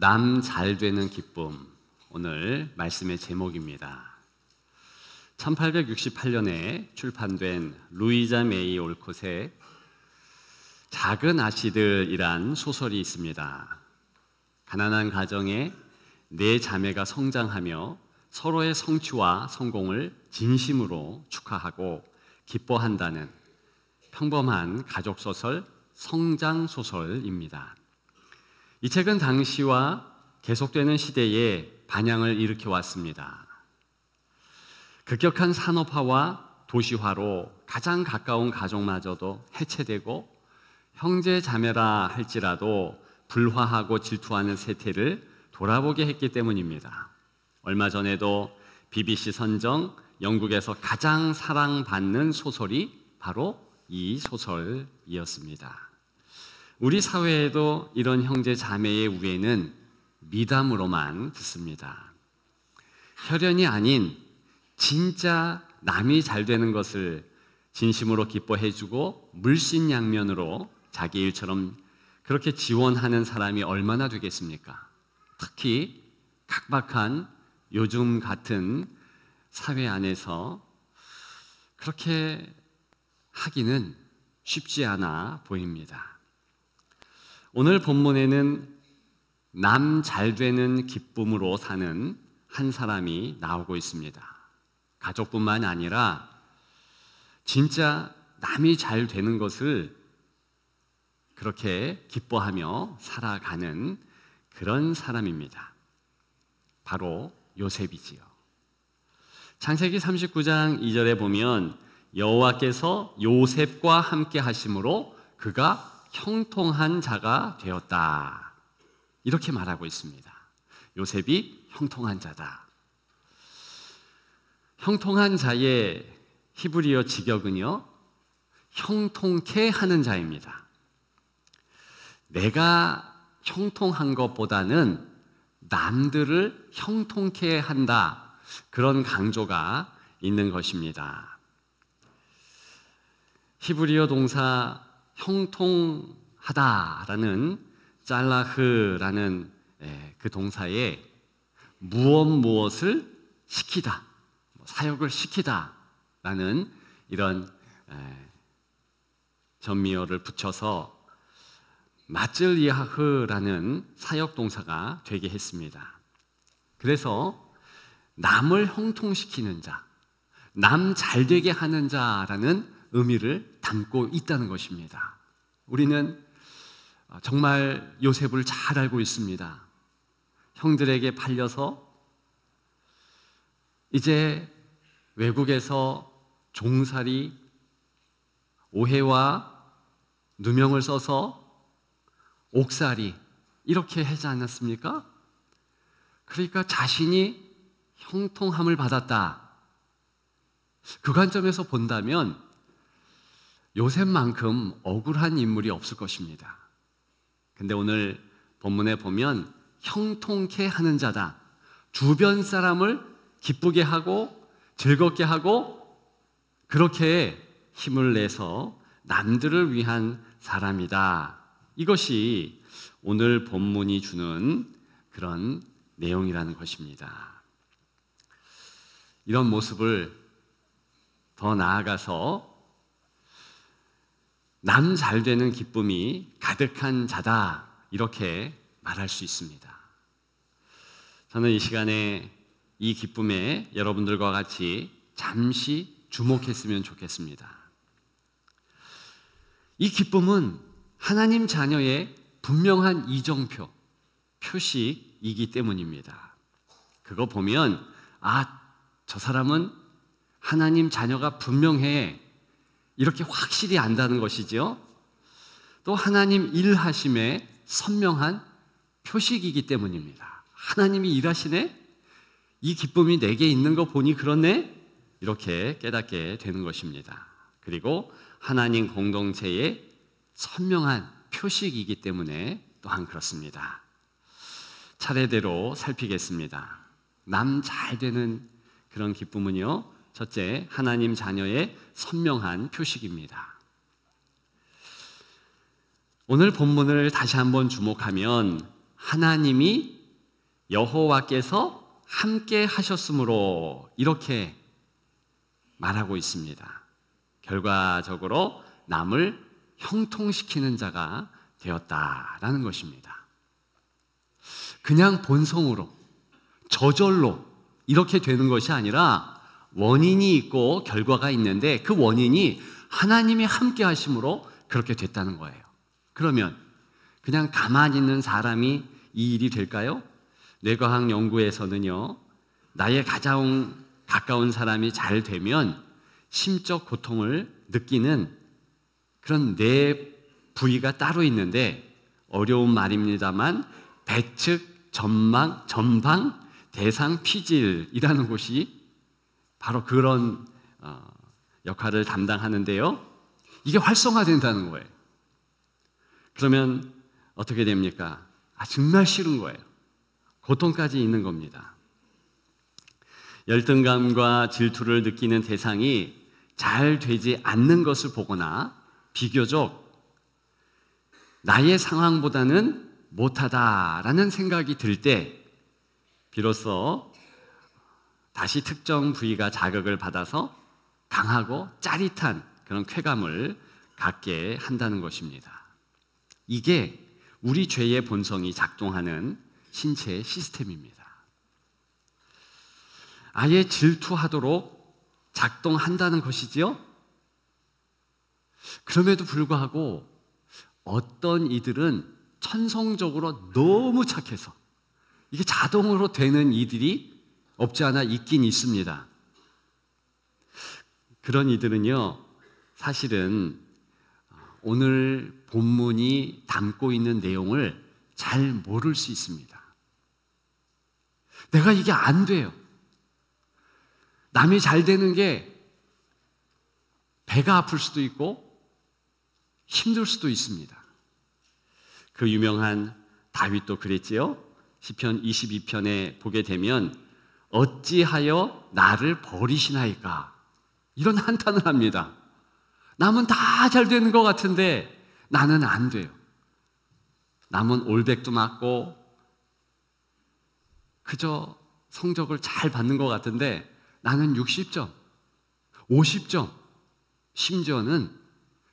남 잘 되는 기쁨, 오늘 말씀의 제목입니다. 1868년에 출판된 루이자 메이 올콧의 작은 아씨들이란 소설이 있습니다. 가난한 가정에 네 자매가 성장하며 서로의 성취와 성공을 진심으로 축하하고 기뻐한다는 평범한 가족소설, 성장소설입니다. 이 책은 당시와 계속되는 시대에 반향을 일으켜 왔습니다. 급격한 산업화와 도시화로 가장 가까운 가족마저도 해체되고 형제 자매라 할지라도 불화하고 질투하는 세태를 돌아보게 했기 때문입니다. 얼마 전에도 BBC 선정 영국에서 가장 사랑받는 소설이 바로 이 소설이었습니다. 우리 사회에도 이런 형제 자매의 우애는 미담으로만 듣습니다. 혈연이 아닌 진짜 남이 잘 되는 것을 진심으로 기뻐해주고 물신양면으로 자기 일처럼 그렇게 지원하는 사람이 얼마나 되겠습니까? 특히 각박한 요즘 같은 사회 안에서 그렇게 하기는 쉽지 않아 보입니다. 오늘 본문에는 남 잘 되는 기쁨으로 사는 한 사람이 나오고 있습니다. 가족뿐만 아니라 진짜 남이 잘 되는 것을 그렇게 기뻐하며 살아가는 그런 사람입니다. 바로 요셉이지요. 창세기 39장 2절에 보면 여호와께서 요셉과 함께 하심으로 그가 형통한 자가 되었다. 이렇게 말하고 있습니다. 요셉이 형통한 자다. 형통한 자의 히브리어 직역은요, 형통케 하는 자입니다. 내가 형통한 것보다는 남들을 형통케 한다. 그런 강조가 있는 것입니다. 히브리어 동사 형통하다라는 짤라흐라는 그 동사에 무엇을 시키다, 사역을 시키다라는 이런 전미어를 붙여서 마찔리하흐라는 사역 동사가 되게 했습니다. 그래서 남을 형통시키는 자, 남 잘되게 하는 자라는 의미를 담고 있다는 것입니다. 우리는 정말 요셉을 잘 알고 있습니다. 형들에게 팔려서 이제 외국에서 종살이, 오해와 누명을 써서 옥살이 이렇게 하지 않았습니까? 그러니까 자신이 형통함을 받았다. 그 관점에서 본다면 요셉만큼 억울한 인물이 없을 것입니다. 근데 오늘 본문에 보면 형통케 하는 자다. 주변 사람을 기쁘게 하고 즐겁게 하고 그렇게 힘을 내서 남들을 위한 사람이다. 이것이 오늘 본문이 주는 그런 내용이라는 것입니다. 이런 모습을 더 나아가서 남 잘 되는 기쁨이 가득한 자다, 이렇게 말할 수 있습니다. 저는 이 시간에 이 기쁨에 여러분들과 같이 잠시 주목했으면 좋겠습니다. 이 기쁨은 하나님 자녀의 분명한 이정표, 표식이기 때문입니다. 그거 보면 저 사람은 하나님 자녀가 분명해, 이렇게 확실히 안다는 것이죠. 또 하나님 일하심의 선명한 표식이기 때문입니다. 하나님이 일하시네? 이 기쁨이 내게 있는 거 보니 그렇네? 이렇게 깨닫게 되는 것입니다. 그리고 하나님 공동체의 선명한 표식이기 때문에 또한 그렇습니다. 차례대로 살피겠습니다. 남 잘 되는 그런 기쁨은요, 첫째, 하나님 자녀의 선명한 표식입니다. 오늘 본문을 다시 한번 주목하면 하나님이 여호와께서 함께 하셨으므로 이렇게 말하고 있습니다. 결과적으로 남을 형통시키는 자가 되었다라는 것입니다. 그냥 본성으로, 저절로 이렇게 되는 것이 아니라 원인이 있고 결과가 있는데 그 원인이 하나님이 함께 하심으로 그렇게 됐다는 거예요. 그러면 그냥 가만히 있는 사람이 이 일이 될까요? 뇌과학 연구에서는요, 나의 가장 가까운 사람이 잘 되면 심적 고통을 느끼는 그런 뇌 부위가 따로 있는데, 어려운 말입니다만 배측, 전방, 대상, 피질이라는 곳이 바로 그런 역할을 담당하는데요. 이게 활성화된다는 거예요. 그러면 어떻게 됩니까? 정말 싫은 거예요. 고통까지 있는 겁니다. 열등감과 질투를 느끼는 대상이 잘 되지 않는 것을 보거나 비교적 나의 상황보다는 못하다라는 생각이 들 때 비로소 다시 특정 부위가 자극을 받아서 강하고 짜릿한 그런 쾌감을 갖게 한다는 것입니다. 이게 우리 죄의 본성이 작동하는 신체의 시스템입니다. 아예 질투하도록 작동한다는 것이지요. 그럼에도 불구하고 어떤 이들은 천성적으로 너무 착해서 이게 자동으로 되는 이들이 없지 않아 있긴 있습니다. 그런 이들은요, 사실은 오늘 본문이 담고 있는 내용을 잘 모를 수 있습니다. 내가 이게 안 돼요. 남이 잘 되는 게 배가 아플 수도 있고 힘들 수도 있습니다. 그 유명한 다윗도 그랬지요. 시편 22편에 보게 되면 어찌하여 나를 버리시나이까, 이런 한탄을 합니다. 남은 다 잘 되는 것 같은데 나는 안 돼요. 남은 올백도 맞고 그저 성적을 잘 받는 것 같은데 나는 60점, 50점, 심지어는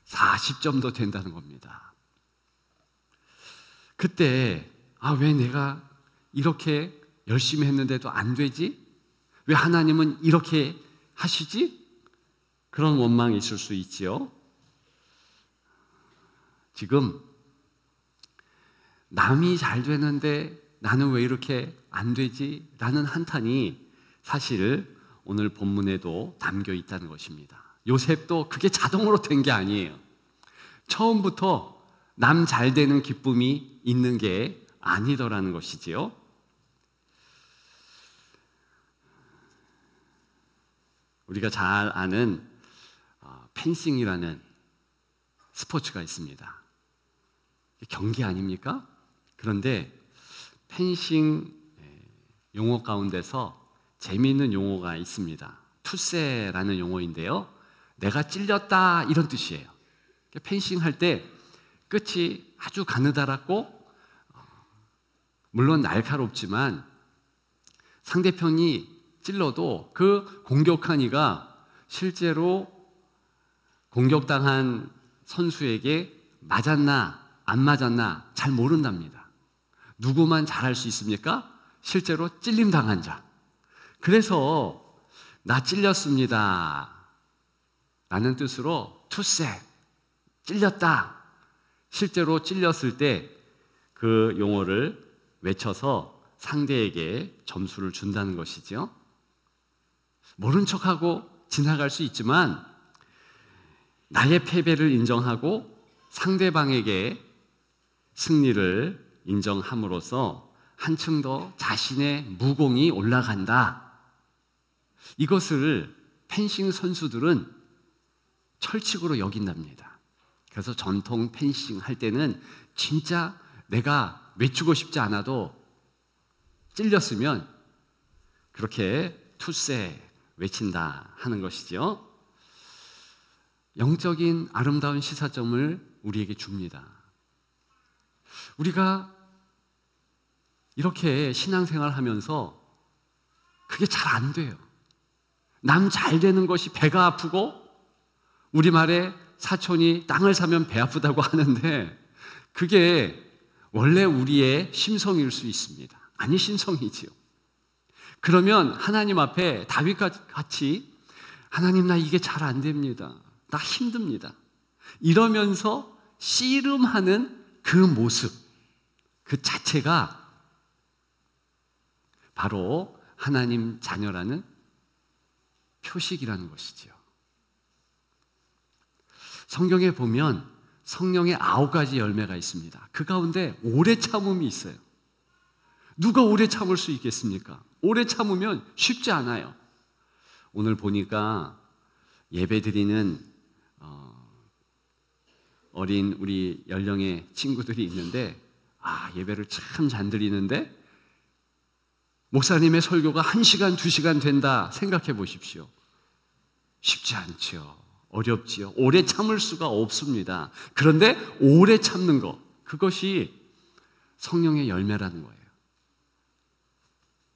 40점도 된다는 겁니다. 그때 왜 내가 이렇게 열심히 했는데도 안 되지? 왜 하나님은 이렇게 하시지? 그런 원망이 있을 수 있지요. 지금 남이 잘 되는데 나는 왜 이렇게 안 되지? 라는 한탄이 사실 오늘 본문에도 담겨 있다는 것입니다. 요셉도 그게 자동으로 된 게 아니에요. 처음부터 남 잘 되는 기쁨이 있는 게 아니더라는 것이지요. 우리가 잘 아는 펜싱이라는 스포츠가 있습니다. 경기 아닙니까? 그런데 펜싱 용어 가운데서 재미있는 용어가 있습니다. 투세라는 용어인데요, 내가 찔렸다 이런 뜻이에요. 펜싱 할 때 끝이 아주 가느다랗고 물론 날카롭지만 상대편이 찔러도 그 공격한 이가 실제로 공격당한 선수에게 맞았나 안 맞았나 잘 모른답니다. 누구만 잘할 수 있습니까? 실제로 찔림 당한 자. 그래서 나 찔렸습니다 라는 뜻으로 투세, 찔렸다. 실제로 찔렸을 때 그 용어를 외쳐서 상대에게 점수를 준다는 것이죠. 모른 척하고 지나갈 수 있지만 나의 패배를 인정하고 상대방에게 승리를 인정함으로써 한층 더 자신의 무공이 올라간다. 이것을 펜싱 선수들은 철칙으로 여긴답니다. 그래서 전통 펜싱 할 때는 진짜 내가 외치고 싶지 않아도 찔렸으면 그렇게 투세 외친다 하는 것이죠. 영적인 아름다운 시사점을 우리에게 줍니다. 우리가 이렇게 신앙생활 하면서 그게 잘 안 돼요. 남 잘 되는 것이 배가 아프고, 우리말에 사촌이 땅을 사면 배 아프다고 하는데 그게 원래 우리의 심성일 수 있습니다. 아니, 심성이지요. 그러면 하나님 앞에 다윗같이 하나님, 나 이게 잘 안 됩니다. 나 힘듭니다. 이러면서 씨름하는 그 모습, 그 자체가 바로 하나님 자녀라는 표식이라는 것이지요. 성경에 보면 성령의 9가지 열매가 있습니다. 그 가운데 오래 참음이 있어요. 누가 오래 참을 수 있겠습니까? 오래 참으면 쉽지 않아요. 오늘 보니까 예배 드리는 어린 우리 연령의 친구들이 있는데, 예배를 참 잘 드리는데 목사님의 설교가 1시간, 2시간 된다 생각해 보십시오. 쉽지 않죠. 어렵지요. 오래 참을 수가 없습니다. 그런데 오래 참는 것, 그것이 성령의 열매라는 거예요.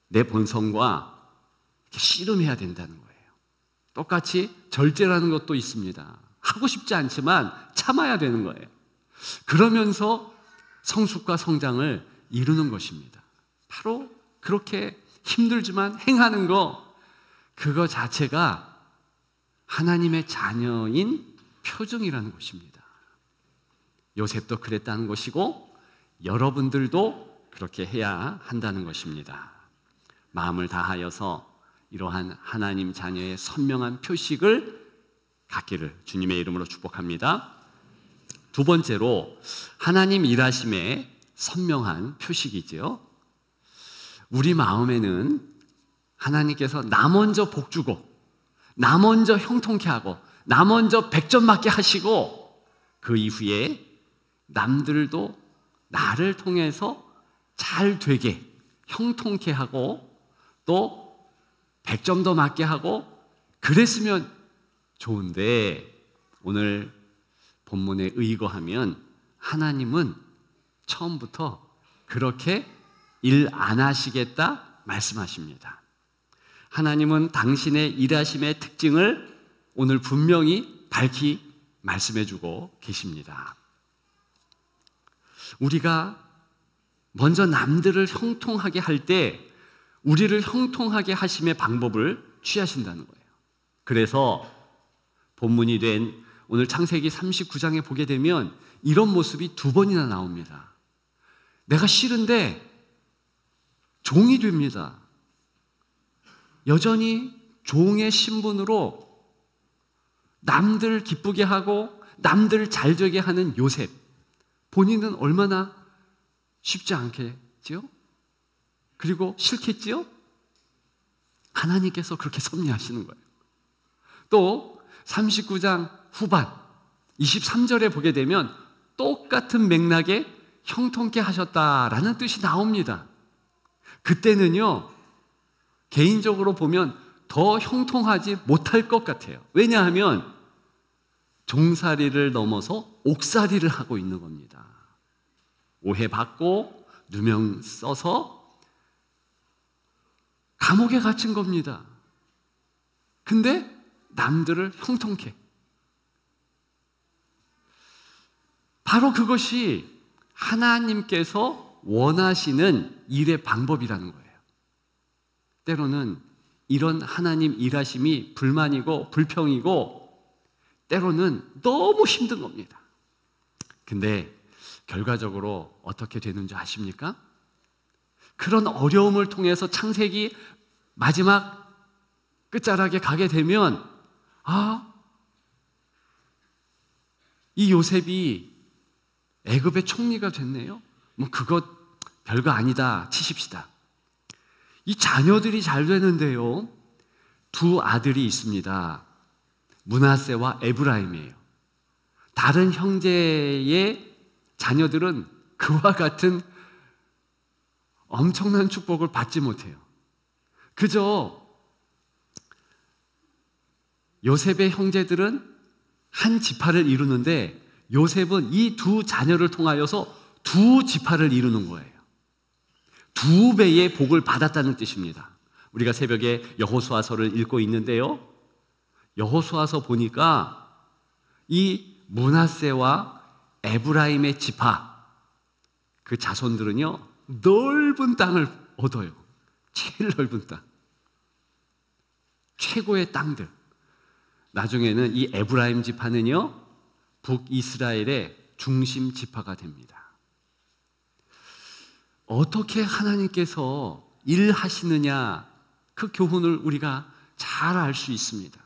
내 본성과 씨름해야 된다는 거예요. 똑같이 절제라는 것도 있습니다. 하고 싶지 않지만 참아야 되는 거예요. 그러면서 성숙과 성장을 이루는 것입니다. 바로 그렇게 힘들지만 행하는 거, 그거 자체가 하나님의 자녀인 표징이라는 것입니다. 요셉도 그랬다는 것이고 여러분들도 그렇게 해야 한다는 것입니다. 마음을 다하여서 이러한 하나님 자녀의 선명한 표식을 갖기를 주님의 이름으로 축복합니다. 두 번째로 하나님 일하심의 선명한 표식이지요. 우리 마음에는 하나님께서 나 먼저 복 주고, 나 먼저 형통케 하고, 나 먼저 100점 맞게 하시고, 그 이후에 남들도 나를 통해서 잘 되게 형통케 하고 또 100점 더 맞게 하고 그랬으면 좋은데, 오늘 본문에 의거하면 하나님은 처음부터 그렇게 일 안 하시겠다 말씀하십니다. 하나님은 당신의 일하심의 특징을 오늘 분명히 밝히 말씀해 주고 계십니다. 우리가 먼저 남들을 형통하게 할 때 우리를 형통하게 하심의 방법을 취하신다는 거예요. 그래서 본문이 된 오늘 창세기 39장에 보게 되면 이런 모습이 2번이나 나옵니다. 내가 싫은데 종이 됩니다. 여전히 종의 신분으로 남들 기쁘게 하고 남들 잘 되게 하는 요셉, 본인은 얼마나 쉽지 않겠지요? 그리고 싫겠지요? 하나님께서 그렇게 섭리하시는 거예요. 또 39장 후반 23절에 보게 되면 똑같은 맥락에 형통케 하셨다라는 뜻이 나옵니다. 그때는요, 개인적으로 보면 더 형통하지 못할 것 같아요. 왜냐하면 종살이를 넘어서 옥살이를 하고 있는 겁니다. 오해받고 누명 써서 감옥에 갇힌 겁니다. 근데 남들을 형통케. 바로 그것이 하나님께서 원하시는 일의 방법이라는 거예요. 때로는 이런 하나님 일하심이 불만이고 불평이고 때로는 너무 힘든 겁니다. 근데 결과적으로 어떻게 되는 줄 아십니까? 그런 어려움을 통해서 창세기 마지막 끝자락에 가게 되면 이 요셉이 애굽의 총리가 됐네요. 뭐 그것 별거 아니다 치십시다. 이 자녀들이 잘 되는데요, 2 아들이 있습니다. 므낫세와 에브라임이에요. 다른 형제의 자녀들은 그와 같은 엄청난 축복을 받지 못해요. 그저 요셉의 형제들은 한 지파를 이루는데 요셉은 이 2 자녀를 통하여서 2 지파를 이루는 거예요. 2배의 복을 받았다는 뜻입니다. 우리가 새벽에 여호수아서를 읽고 있는데요, 여호수아서 보니까 이 므낫세와 에브라임의 지파, 그 자손들은요 넓은 땅을 얻어요. 제일 넓은 땅, 최고의 땅들. 나중에는 이 에브라임 지파는요 북이스라엘의 중심 지파가 됩니다. 어떻게 하나님께서 일하시느냐, 그 교훈을 우리가 잘 알 수 있습니다.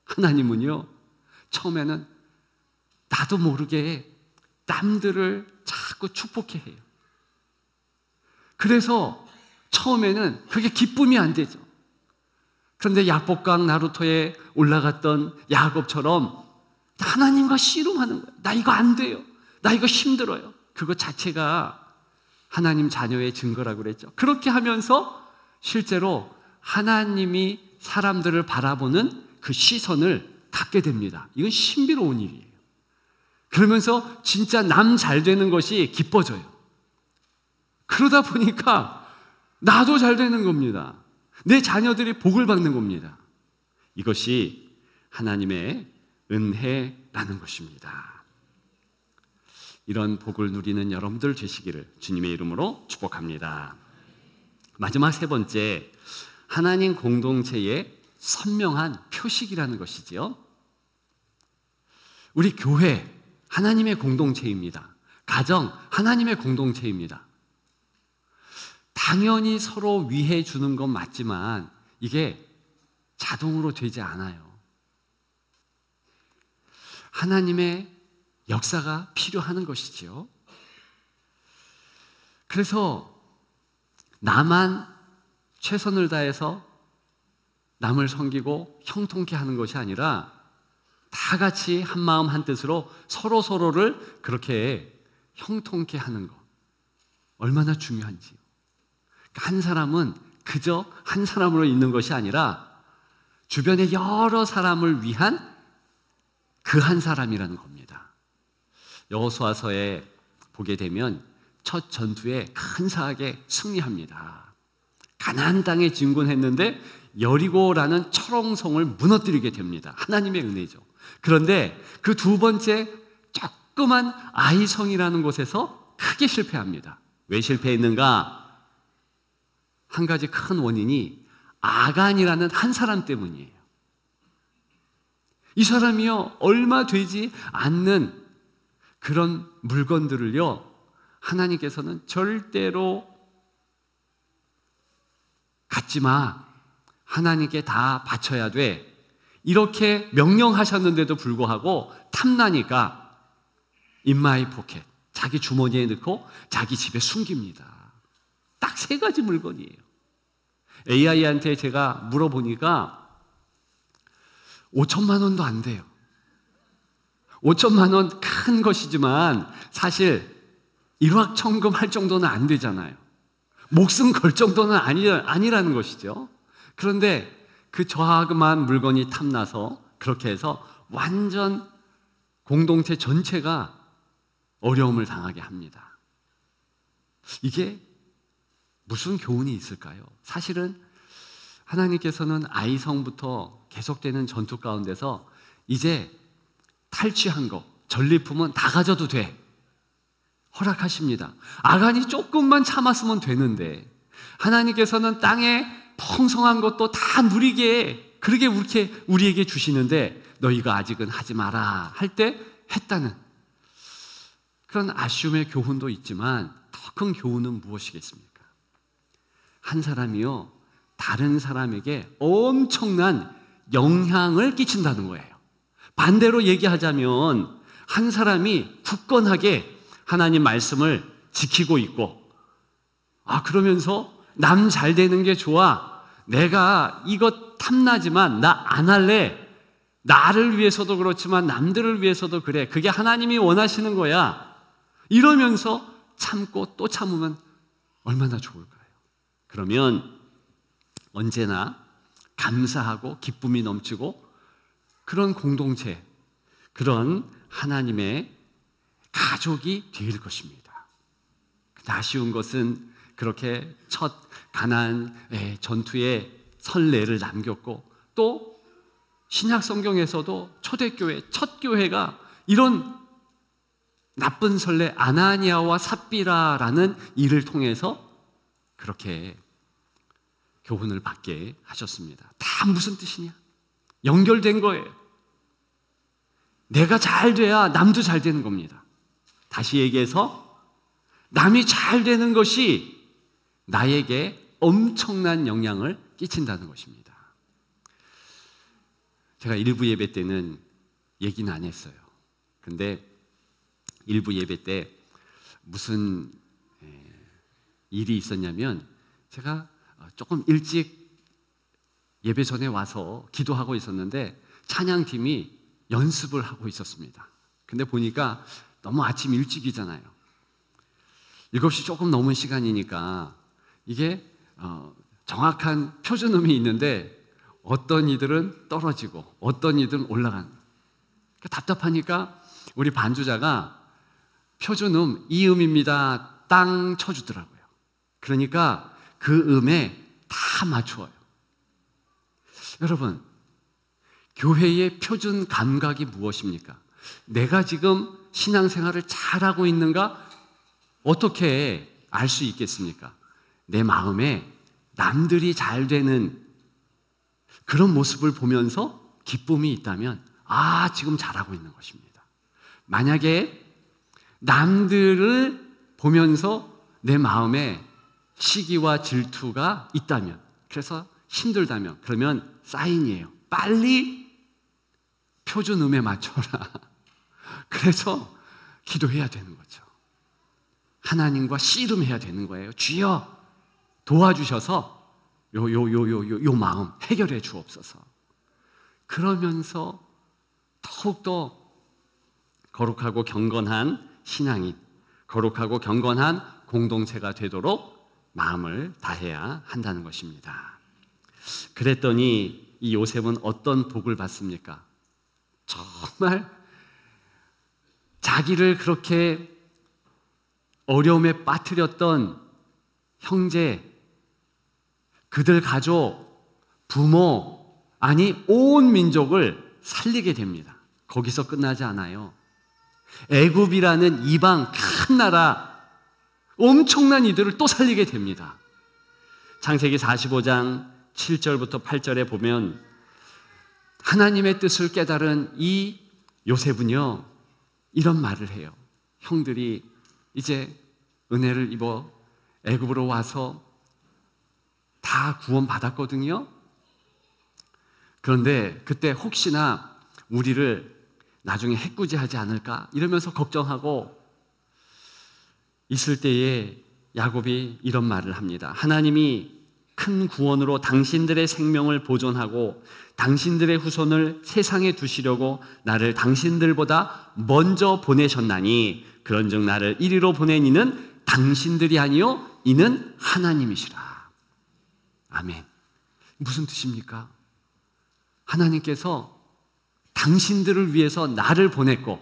하나님은요 처음에는 나도 모르게 남들을 자꾸 축복해 해요. 그래서 처음에는 그게 기쁨이 안 되죠. 그런데 야복강 나루토에 올라갔던 야곱처럼 하나님과 씨름하는 거예요. 나 이거 안 돼요. 나 이거 힘들어요. 그거 자체가 하나님 자녀의 증거라고 그랬죠. 그렇게 하면서 실제로 하나님이 사람들을 바라보는 그 시선을 갖게 됩니다. 이건 신비로운 일이에요. 그러면서 진짜 남 잘 되는 것이 기뻐져요. 그러다 보니까 나도 잘 되는 겁니다. 내 자녀들이 복을 받는 겁니다. 이것이 하나님의 은혜라는 것입니다. 이런 복을 누리는 여러분들 되시기를 주님의 이름으로 축복합니다. 마지막 세 번째, 하나님 공동체의 선명한 표식이라는 것이지요. 우리 교회 하나님의 공동체입니다. 가정 하나님의 공동체입니다. 당연히 서로 위해 주는 건 맞지만 이게 자동으로 되지 않아요. 하나님의 역사가 필요한 것이지요. 그래서 나만 최선을 다해서 남을 섬기고 형통케 하는 것이 아니라 다 같이 한 마음 한 뜻으로 서로를 그렇게 형통케 하는 것, 얼마나 중요한지요. 한 사람은 그저 한 사람으로 있는 것이 아니라 주변의 여러 사람을 위한 그 한 사람이라는 겁니다. 여호수아서에 보게 되면 첫 전투에 근사하게 승리합니다. 가나안 땅에 진군했는데 여리고라는 철옹성을 무너뜨리게 됩니다. 하나님의 은혜죠. 그런데 그 두 번째 조그만 아이성이라는 곳에서 크게 실패합니다. 왜 실패했는가? 한 가지 큰 원인이 아간이라는 한 사람 때문이에요. 이 사람이요 얼마 되지 않는 그런 물건들을요 하나님께서는 절대로 갖지 마, 하나님께 다 바쳐야 돼, 이렇게 명령하셨는데도 불구하고 탐나니까 인마이 포켓, 자기 주머니에 넣고 자기 집에 숨깁니다. 딱 3가지 물건이에요. AI한테 제가 물어보니까 5천만 원도 안 돼요. 5천만 원 큰 것이지만 사실 일확천금 할 정도는 안 되잖아요. 목숨 걸 정도는 아니라는 것이죠. 그런데 그 저하그만 물건이 탐나서 그렇게 해서 완전 공동체 전체가 어려움을 당하게 합니다. 이게 무슨 교훈이 있을까요? 사실은 하나님께서는 아이성부터 계속되는 전투 가운데서 이제 탈취한 거, 전리품은 다 가져도 돼, 허락하십니다. 아간이 조금만 참았으면 되는데 하나님께서는 땅에 풍성한 것도 다 누리게 그렇게 우리에게 주시는데 너희가 아직은 하지 마라 할 때 했다는 그런 아쉬움의 교훈도 있지만 더 큰 교훈은 무엇이겠습니까? 한 사람이요 다른 사람에게 엄청난 영향을 끼친다는 거예요. 반대로 얘기하자면 한 사람이 굳건하게 하나님 말씀을 지키고 있고, 그러면서 남 잘 되는 게 좋아, 내가 이것 탐나지만 나 안 할래, 나를 위해서도 그렇지만 남들을 위해서도 그래, 그게 하나님이 원하시는 거야, 이러면서 참고 또 참으면 얼마나 좋을까요? 그러면 언제나 감사하고 기쁨이 넘치고 그런 공동체, 그런 하나님의 가족이 될 것입니다. 아쉬운 것은 그렇게 첫 가나안 전투의 선례를 남겼고, 또 신약 성경에서도 초대교회, 첫 교회가 이런 나쁜 선례 아나니아와 삽비라라는 일을 통해서 그렇게 교훈을 받게 하셨습니다. 다 무슨 뜻이냐? 연결된 거예요. 내가 잘 돼야 남도 잘 되는 겁니다. 다시 얘기해서 남이 잘 되는 것이 나에게 엄청난 영향을 끼친다는 것입니다. 제가 일부 예배 때는 얘기는 안 했어요. 근데 일부 예배 때 무슨 일이 있었냐면, 제가 조금 일찍 예배 전에 와서 기도하고 있었는데 찬양팀이 연습을 하고 있었습니다. 근데 보니까 너무 아침 일찍이잖아요. 7시 조금 넘은 시간이니까 이게 정확한 표준음이 있는데 어떤 이들은 떨어지고 어떤 이들은 올라가는, 그러니까 답답하니까 우리 반주자가 표준음 이 음입니다 땅 쳐주더라고요. 그러니까 그 음에 다 맞춰요. 여러분, 교회의 표준 감각이 무엇입니까? 내가 지금 신앙생활을 잘하고 있는가 어떻게 알 수 있겠습니까? 내 마음에 남들이 잘 되는 그런 모습을 보면서 기쁨이 있다면, 지금 잘하고 있는 것입니다. 만약에 남들을 보면서 내 마음에 시기와 질투가 있다면, 그래서 힘들다면, 그러면 사인이에요. 빨리 표준음에 맞춰라. 그래서 기도해야 되는 거죠. 하나님과 씨름해야 되는 거예요. 주여 도와주셔서 요 마음 해결해 주옵소서. 그러면서 더욱더 거룩하고 경건한 신앙인, 거룩하고 경건한 공동체가 되도록 마음을 다해야 한다는 것입니다. 그랬더니 이 요셉은 어떤 복을 받습니까? 정말 자기를 그렇게 어려움에 빠뜨렸던 형제, 그들 가족, 부모, 아니 온 민족을 살리게 됩니다. 거기서 끝나지 않아요. 애굽이라는 이방 큰 나라, 엄청난 이들을 또 살리게 됩니다. 창세기 45장 7절부터 8절에 보면 하나님의 뜻을 깨달은 이 요셉은요, 이런 말을 해요. 형들이 이제 은혜를 입어 애굽으로 와서 다 구원받았거든요. 그런데 그때 혹시나 우리를 나중에 해꾸지하지 않을까 이러면서 걱정하고 있을 때에 야곱이 이런 말을 합니다. 하나님이 큰 구원으로 당신들의 생명을 보존하고 당신들의 후손을 세상에 두시려고 나를 당신들보다 먼저 보내셨나니 그런즉 나를 이리로 보낸 이는 당신들이 아니요 이는 하나님이시라. 아멘. 무슨 뜻입니까? 하나님께서 당신들을 위해서 나를 보냈고,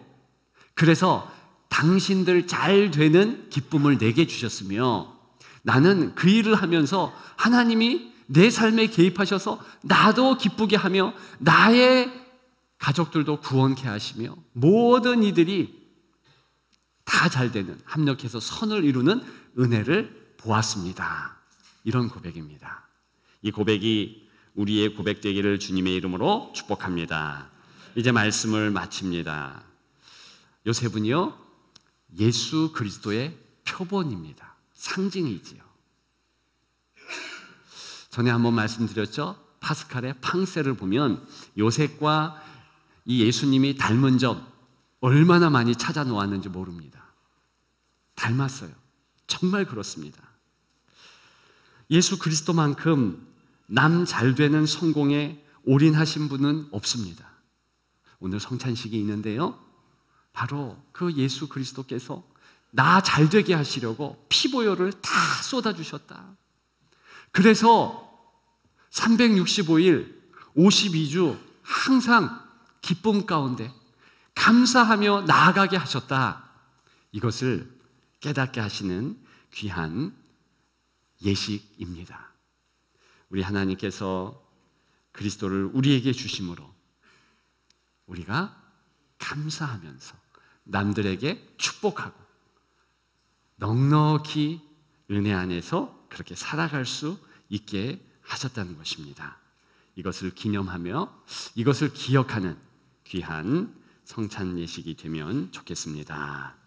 그래서 당신들 잘 되는 기쁨을 내게 주셨으며, 나는 그 일을 하면서 하나님이 내 삶에 개입하셔서 나도 기쁘게 하며 나의 가족들도 구원케 하시며 모든 이들이 다 잘 되는, 합력해서 선을 이루는 은혜를 보았습니다. 이런 고백입니다. 이 고백이 우리의 고백되기를 주님의 이름으로 축복합니다. 이제 말씀을 마칩니다. 요셉은요, 예수 그리스도의 표본입니다. 상징이지요. 전에 한번 말씀드렸죠. 파스칼의 팡세를 보면 요셉과 이 예수님이 닮은 점 얼마나 많이 찾아 놓았는지 모릅니다. 닮았어요. 정말 그렇습니다. 예수 그리스도만큼 남 잘되는 성공에 올인하신 분은 없습니다. 오늘 성찬식이 있는데요, 바로 그 예수 그리스도께서 나 잘되게 하시려고 피보혈을 다 쏟아주셨다. 그래서 365일 52주 항상 기쁨 가운데 감사하며 나아가게 하셨다. 이것을 깨닫게 하시는 귀한 예식입니다. 우리 하나님께서 그리스도를 우리에게 주심으로 우리가 감사하면서 남들에게 축복하고 넉넉히 은혜 안에서 그렇게 살아갈 수 있게 하셨다는 것입니다. 이것을 기념하며 이것을 기억하는 귀한 성찬 예식이 되면 좋겠습니다.